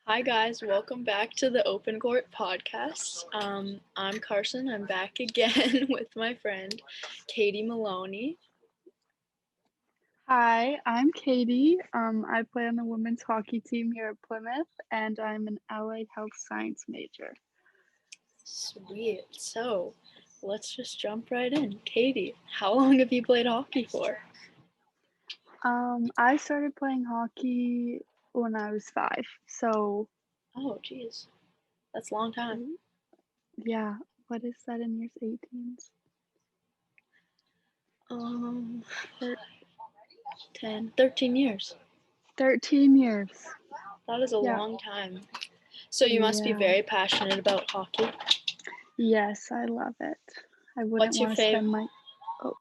Hi guys, welcome back to the Open Court podcast. I'm Carson. I'm back again with my friend Katie Maloney. Hi, I'm Katie. I play on the women's hockey team here at Plymouth, and I'm an allied health science major. Sweet. So let's just jump right in. Katie, how long have you played hockey for? I started playing hockey when I was 5. So, Oh, geez, that's a long time. yeah, what is that in years 18s? Um, 13 years. 13 years. That is a Yeah. long time. So you must be Yeah. very passionate about hockey. Yes, I love it. I wouldn't What's your want to favorite? spend my. Oh.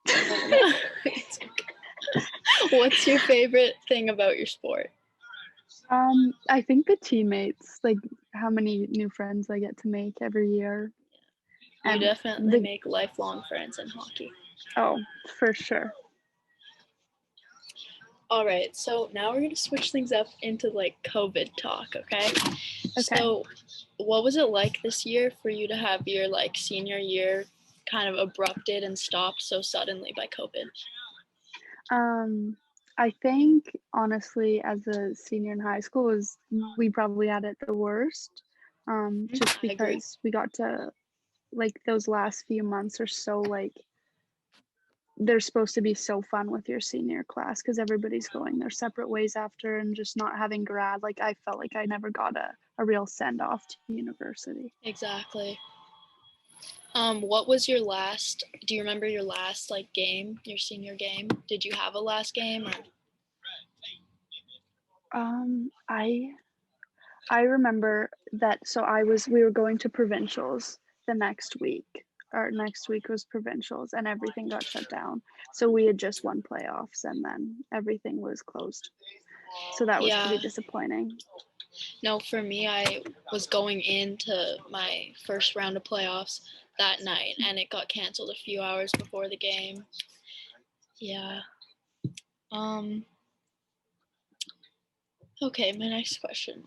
It's okay. What's your favorite thing about your sport? I think the teammates, like how many new friends I get to make every year. You And definitely make lifelong friends in hockey. for sure. All right, so now we're going to switch things up into like COVID talk, okay? Okay. So, what was it like this year for you to have your like senior year kind of abrupted and stopped so suddenly by COVID? I think honestly, as a senior in high school, was we probably had it the worst. Just I agree. because we got to like those last few months are so like they're supposed to be so fun with your senior class because everybody's going their separate ways after and just not having grad. Like I felt like I never got a real send off to university. Exactly. What was your last? Do you remember your last like game, your senior game? Did you have a last game or? I remember that so we were going to provincials the next week. Our next week was provincials and everything got shut down. So we had just won playoffs and then everything was closed. So that was Yeah. pretty disappointing. No, for me, I was going into my first round of playoffs that night, and it got canceled a few hours before the game. Yeah. Um. Okay, my next question.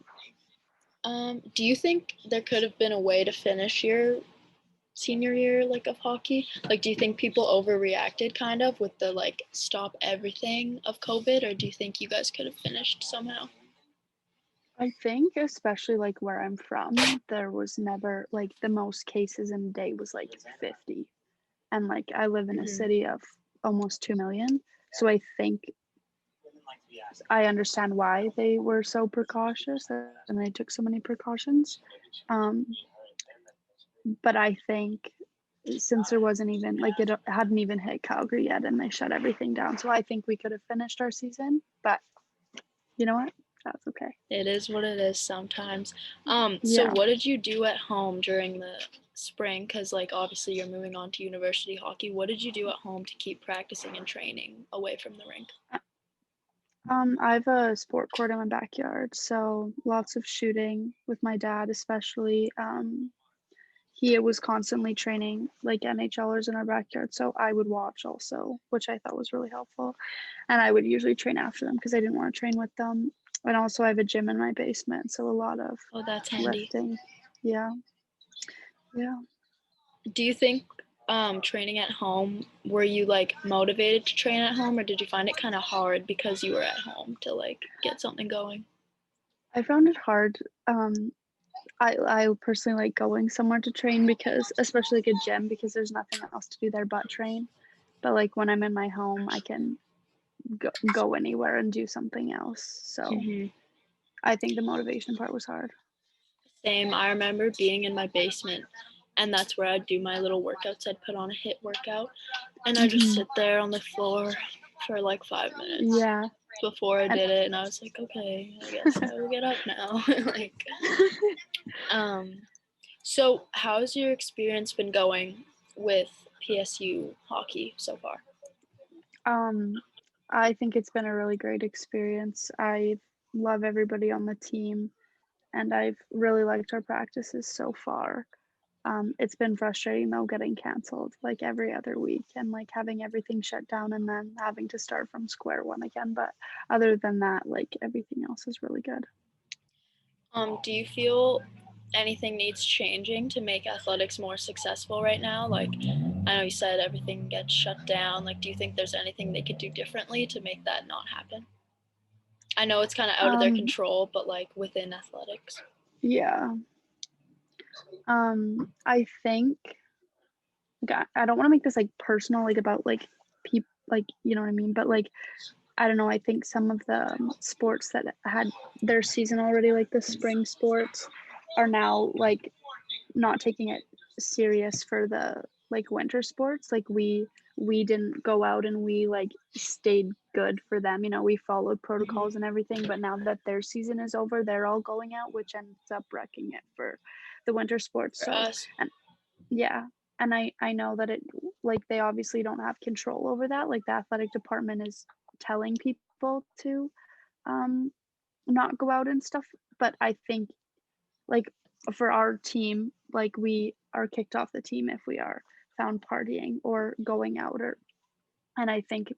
Do you think there could have been a way to finish your senior year like of hockey? Like, do you think people overreacted kind of with the like stop everything of COVID, or do you think you guys could have finished somehow? I think especially like where I'm from, there was never like the most cases in a day was like 50. And like I live in a Mm-hmm. city of almost 2 million. So I think I understand why they were so precautious and they took so many precautions. Um, but I think since there wasn't even like it hadn't even hit Calgary yet and they shut everything down. So I think we could have finished our season, but you know what? That's okay. It is what it is sometimes. So Yeah. what did you do at home during the spring? Because like obviously you're moving on to university hockey. What did you do at home to keep practicing and training away from the rink? I have a sport court in my backyard, so lots of shooting with my dad, especially. He was constantly training like NHLers in our backyard, so I would watch also, which I thought was really helpful. And I would usually train after them because I didn't want to train with them. And also, I have a gym in my basement, so a lot of Oh, that's handy. lifting. Yeah, yeah. Do you think training at home, were you like motivated to train at home, or did you find it kind of hard because you were at home to like get something going? I found it hard. I personally like going somewhere to train because, especially like a gym, because there's nothing else to do there but train. But like when I'm in my home, I can go anywhere and do something else. So Mm-hmm. I think the motivation part was hard. Same. I remember being in my basement, and that's where I'd do my little workouts. I'd put on a hit workout, and I just Hmm. sit there on the floor for like 5 minutes Yeah. before I And did it, and I was like, okay, I guess I'll get up now. like, um, so how's your experience been going with PSU hockey so far? um, I think it's been a really great experience. I love everybody on the team, and I've really liked our practices so far. It's been frustrating though getting canceled like every other week and like having everything shut down and then having to start from square one again. But other than that, like everything else is really good. Do you feel anything needs changing to make athletics more successful right now? Like, I know you said everything gets shut down. Like, do you think there's anything they could do differently to make that not happen? I know it's kind of out of their Um, control, but like within athletics. yeah. I think like, I don't want to make this like personal, like about like people, like you know what I mean. But like I don't know. I think some of the sports that had their season already, like the spring sports, are now like not taking it serious for the like winter sports. Like we didn't go out and we like stayed good for them. You know, we followed protocols and everything. But now that their season is over, they're all going out, which ends up wrecking it for the winter sports. For So us, and yeah, and I know that it like they obviously don't have control over that. Like the athletic department is telling people to um not go out and stuff, but I think like for our team, like we are kicked off the team if we are found partying or going out or and I think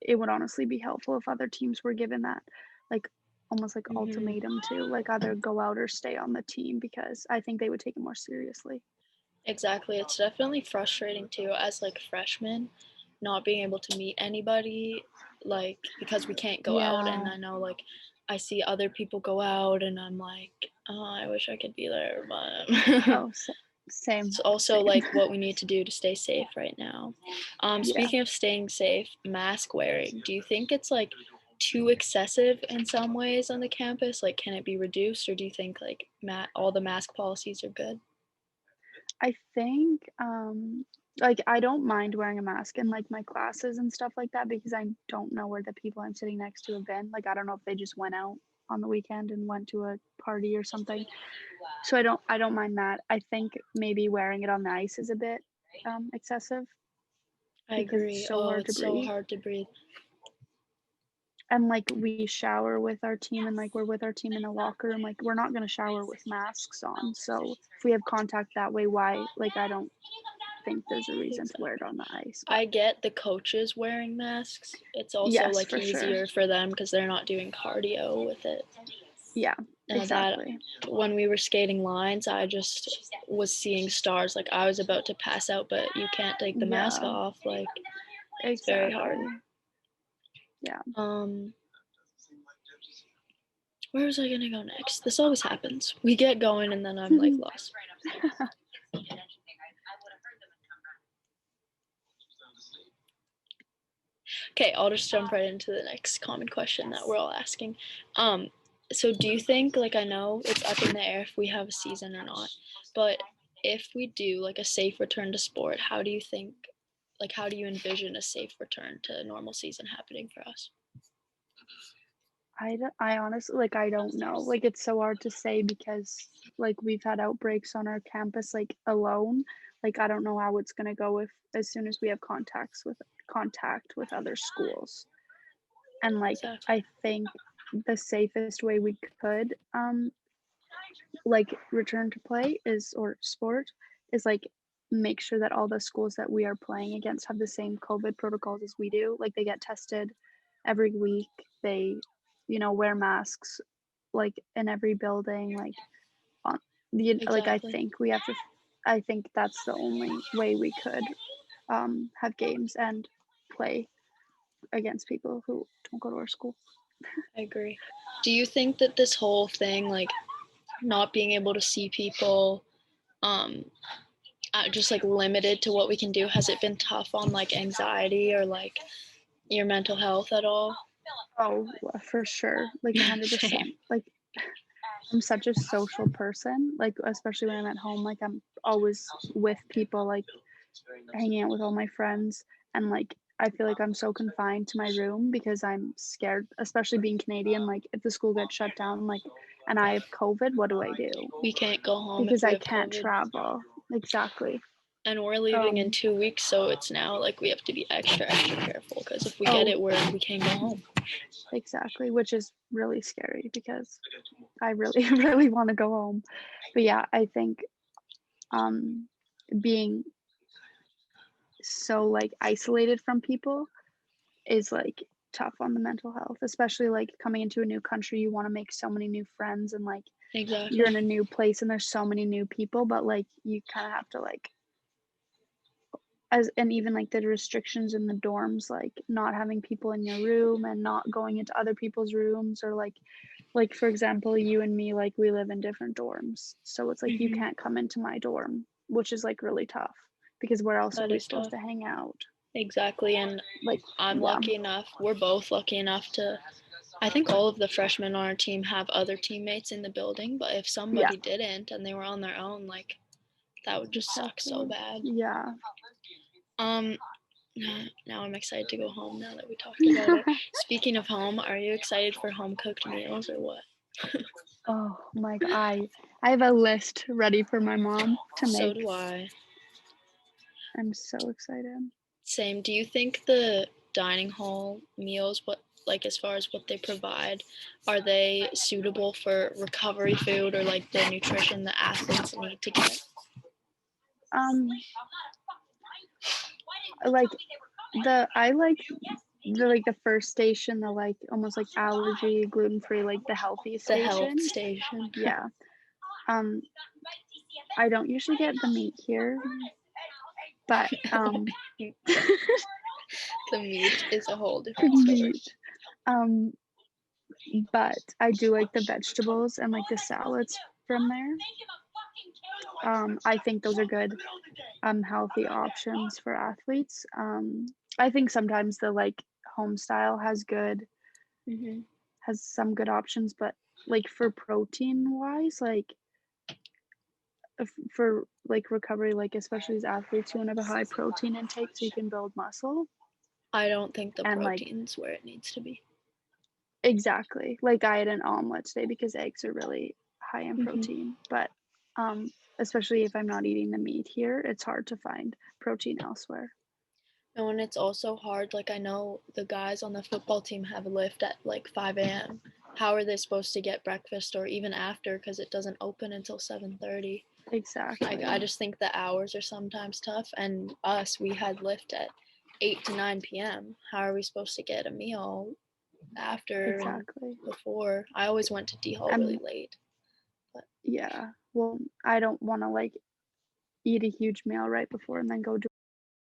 it would honestly be helpful if other teams were given that like almost like hmm ultimatum to like either go out or stay on the team because I think they would take it more seriously. exactly. It's definitely frustrating too, as like freshmen, not being able to meet anybody, like because we can't go out. And Yeah. I know like I see other people go out, and I'm like, oh, I wish I could be there, but Oh, same, it's also same. like what we need to do to stay safe right now. Yeah. Speaking of staying safe, mask wearing, do you think it's like too excessive in some ways on the campus? Like, can it be reduced, or do you think like all the mask policies are good? I think like I don't mind wearing a mask in like my classes and stuff like that because I don't know where the people I'm sitting next to have been. Like I don't know if they just went out on the weekend and went to a party or something. So I don't mind that. I think maybe wearing it on the ice is a bit excessive I because it's agree. so Oh, hard to it's so breathe. hard to breathe. And like we shower with our team and like we're with our team in a locker room, like we're not gonna shower with masks on. So if we have contact that way, why like I don't think there's a reason to wear it Exactly. on the ice. But I get the coaches wearing masks. It's also yes, like for sure. easier for them because they're not doing cardio with it. Yeah, That exactly. when we were skating lines, I just was seeing stars. Like I was about to pass out, but you can't take the mask Yeah, off. Like it's very hard. exactly. Yeah. Um, where was I gonna go next? This always happens. We get going and then I'm like lost. Okay, I'll just jump right into the next common question that we're all asking. Um, so do you think, like, I know it's up in the air if we have a season or not, but if we do like a safe return to sport, how do you think, like, how do you envision a safe return to normal season happening for us? I honestly like I don't know. Like it's so hard to say because like we've had outbreaks on our campus like alone. Like I don't know how it's gonna go if as soon as we have contact with other schools. And like Exactly. I think the safest way we could like return to play is or sport is like make sure that all the schools that we are playing against have the same COVID protocols as we do. Like they get tested every week. They, you know, wear masks like in every building. Like on the like Exactly. I think that's the only way we could have games and play against people who don't go to our school. I agree. Do you think that this whole thing, like, not being able to see people, um, just like limited to what we can do, has it been tough on like anxiety or like your mental health at all? Oh, for sure. Like Same. 100%. Like I'm such a social person, like especially when I'm at home, like I'm always with people, like hanging out with all my friends, and like I feel like I'm so confined to my room because I'm scared, especially being Canadian. Like if the school gets shut down, like and I have COVID, what do I do? We can't go home if Because we I have can't COVID. travel. Exactly. And we're leaving in Um. 2 weeks, so it's now like we have to be extra, extra careful because if we get Oh, it, we can't go home. exactly. Which is really scary because I really, really want to go home. But yeah, I think um being so like isolated from people is like tough on the mental health, especially like coming into a new country. You want to make so many new friends and like you're in Exactly. a new place and there's so many new people, but, like, you kinda have to, like as and even, like, the restrictions in the dorms, like, not having people in your room and not going into other people's rooms or, like, for example, you and me, like, we live in different dorms, so it's like you Hmm. can't come into my dorm, which is, like, really tough because where else are That we is supposed tough. to hang out? Exactly. And Like I'm yeah, lucky enough, we're both lucky enough to, I think all of the freshmen on our team have other teammates in the building, but if yeah, somebody didn't and they were on their own, like that would just suck so exactly. bad. Yeah. Um, now I'm excited to go home now that we talked about it. Speaking of home, are you excited for home cooked meals or what? Oh my god, I have a list ready for my mom to So make. do I. I'm so excited. Same. Do you think the dining hall meals, what like as far as what they provide, are they suitable for recovery food or like the nutrition the athletes need to get? Um, like I like the first station, the like almost like allergy, gluten-free, like the healthy The health station. station. Yeah. Um, I don't usually get the meat here, but The meat is a whole the different story. meat. Um, but I do like the vegetables and like the salads from there. I think those are good, healthy options for athletes. I think sometimes the like home style Hmm. has some good options, but like for protein wise, like for like recovery, like especially as athletes, you want to have a high protein intake so you can build muscle. I don't think the And like protein's where it needs to be. exactly, like I had an omelet today because eggs are really high in Hmm. protein, but um, especially if I'm not eating the meat here, it's hard to find protein elsewhere. No, and it's also hard. Like I know the guys on the football team have a lift at like 5 a.m. How are they supposed to get breakfast or even after? Because it doesn't open until 7:30. I Exactly. just think the hours are sometimes tough. And us, we had lift at 8 to 9 p.m. How are we supposed to get a meal after and Exactly. before? I always went to D Hall really And late. But yeah, well, I don't want to like eat a huge meal right before and then go